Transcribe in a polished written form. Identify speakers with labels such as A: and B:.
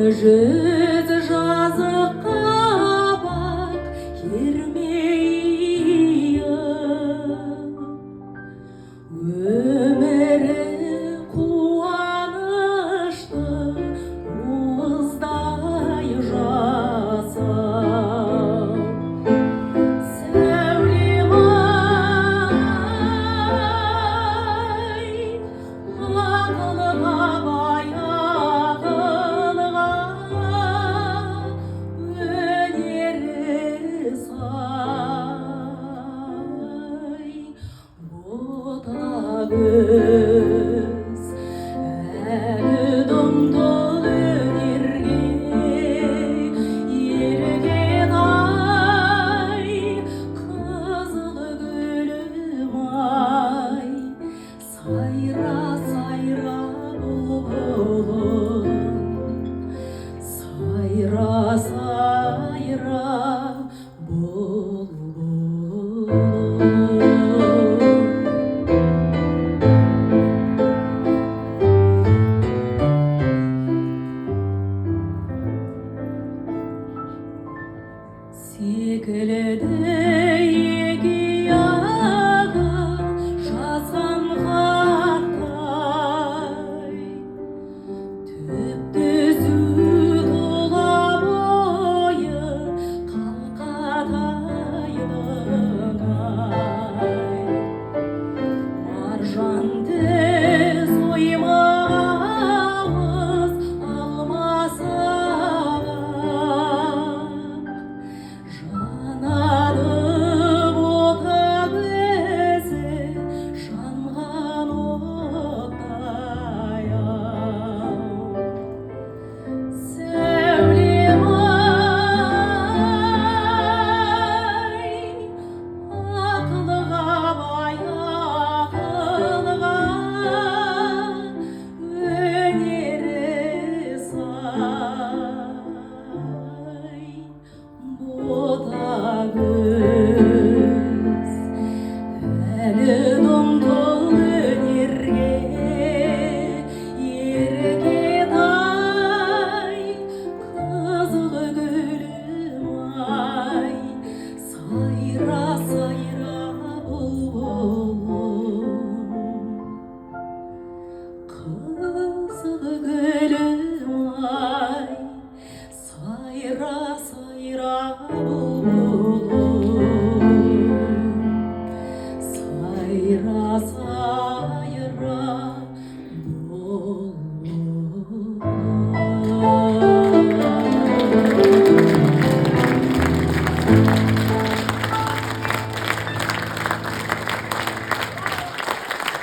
A: жүз жазыққа бақ ермейін, өмірі қуанышты уыздай жасап. Сәулем-ай, ақылға бай ақылға, өнері сай, ботагөз әлі дымтыл өнерге ерген ай, қызыл гүлім ай, сайра сайра бұлбұлым, сайра сайра бұлбұлым. Секілді егияға жазған хаттай, түп-түзу тұла бойы қалқатайдың ай, маржан тіс оймауыз алмасаға, жанады ботагөзі жанған оттай-ау. Сәулем-ай, ақылға бай ақылға, өнері сай, ботагөз әлі дымтыл өнерге ерген ай, қызыл гүлім ай, сайра сайра бұлбұлым, қызыл гүлім ай, сайра сайра бұлбұлым.